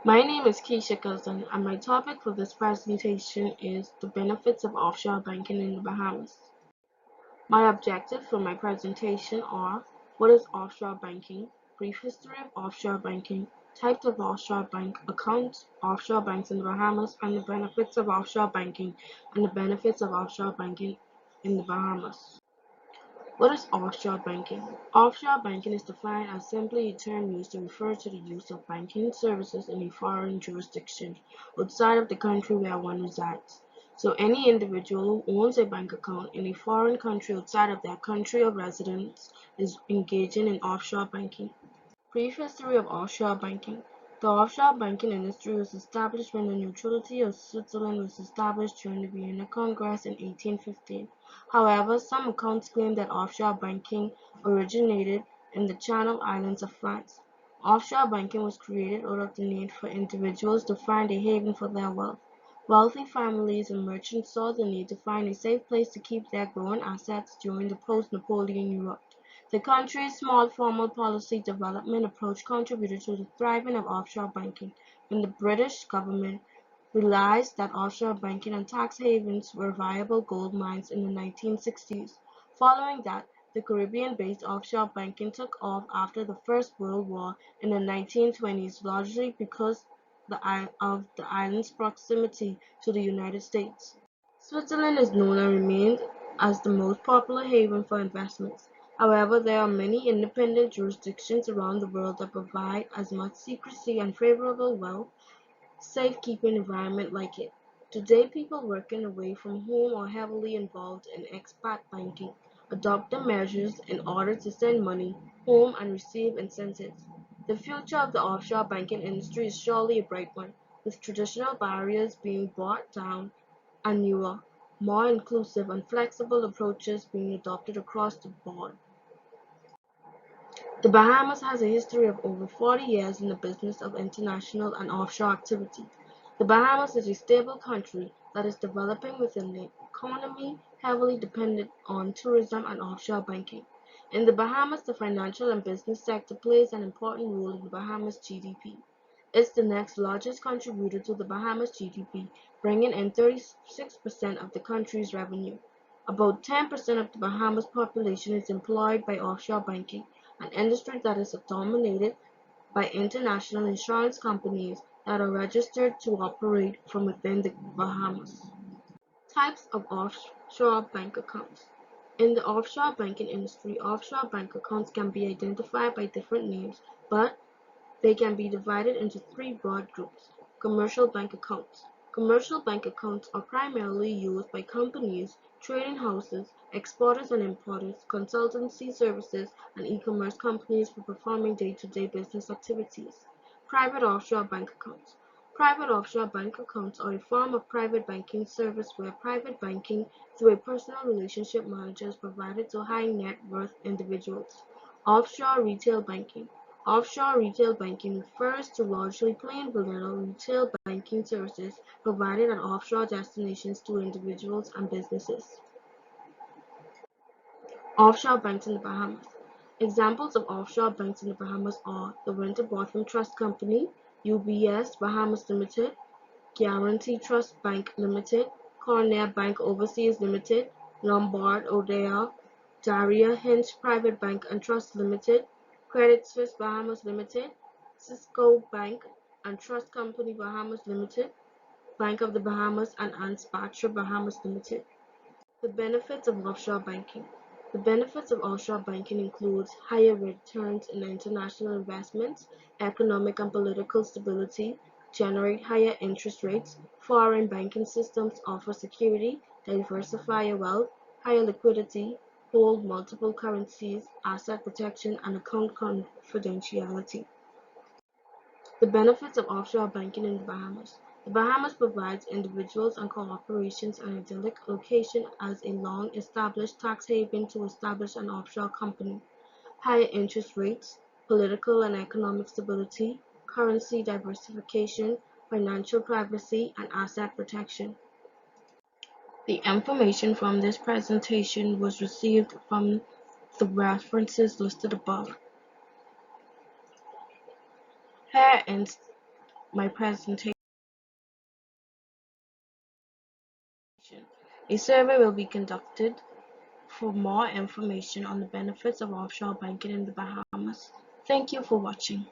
My name is Keisha.C, and my topic for this presentation is the benefits of offshore banking in the Bahamas. My objectives for my presentation are: what is offshore banking, brief history of offshore banking, types of offshore bank accounts, offshore banks in the Bahamas, and the benefits of offshore banking in the Bahamas. What is offshore banking? Offshore banking is defined as simply a term used to refer to the use of banking services in a foreign jurisdiction outside of the country where one resides. So any individual who owns a bank account in a foreign country outside of their country of residence is engaging in offshore banking. Brief history of offshore banking. The offshore banking industry was established when the neutrality of Switzerland was established during the Vienna Congress in 1815. However, some accounts claim that offshore banking originated in the Channel Islands of France. Offshore banking was created out of the need for individuals to find a haven for their wealth. Wealthy families and merchants saw the need to find a safe place to keep their growing assets during the post-Napoleon Europe. The country's small formal policy development approach contributed to the thriving of offshore banking when the British government realized that offshore banking and tax havens were viable gold mines in the 1960s. Following that, the Caribbean-based offshore banking took off after the First World War in the 1920s, largely because of the island's proximity to the United States. Switzerland is known and remains as the most popular haven for investments. However, there are many independent jurisdictions around the world that provide as much secrecy and favorable wealth safekeeping environment like it. Today, people working away from home are heavily involved in expat banking, adopting measures in order to send money home and receive incentives. The future of the offshore banking industry is surely a bright one, with traditional barriers being brought down and newer, more inclusive and flexible approaches being adopted across the board. The Bahamas has a history of over 40 years in the business of international and offshore activity. The Bahamas is a stable country that is developing with an economy heavily dependent on tourism and offshore banking. In the Bahamas, the financial and business sector plays an important role in the Bahamas GDP. It's the next largest contributor to the Bahamas GDP, bringing in 36% of the country's revenue. About 10% of the Bahamas population is employed by offshore banking, an industry that is dominated by international insurance companies that are registered to operate from within the Bahamas. Types of offshore bank accounts. In the offshore banking industry, offshore bank accounts can be identified by different names, but they can be divided into three broad groups. Commercial bank accounts. Commercial bank accounts are primarily used by companies, trading houses, exporters and importers, consultancy services, and e-commerce companies for performing day-to-day business activities. Private offshore bank accounts. Private offshore bank accounts are a form of private banking service where private banking through a personal relationship manager is provided to high net worth individuals. Offshore retail banking. Offshore retail banking refers to largely plain vanilla retail banking services provided at offshore destinations to individuals and businesses. Offshore banks in the Bahamas. Examples of offshore banks in the Bahamas are the Winterbottom Trust Company, UBS Bahamas Limited, Guarantee Trust Bank Limited, Cornair Bank Overseas Limited, Lombard Odier, Daria Hinch Private Bank and Trust Limited, Credit Suisse Bahamas Limited, Cisco Bank and Trust Company Bahamas Limited, Bank of the Bahamas and Anspatra Bahamas Limited. The benefits of offshore banking. The benefits of offshore banking includes higher returns in international investments, economic and political stability, generate higher interest rates, foreign banking systems offer security, diversify your wealth, higher liquidity, hold multiple currencies, asset protection, and account confidentiality. The benefits of offshore banking in the Bahamas. The Bahamas provides individuals and corporations an idyllic location as a long-established tax haven to establish an offshore company. Higher interest rates, political and economic stability, currency diversification, financial privacy, and asset protection. The information from this presentation was received from the references listed above. Here is my presentation. A survey will be conducted for more information on the benefits of offshore banking in the Bahamas. Thank you for watching.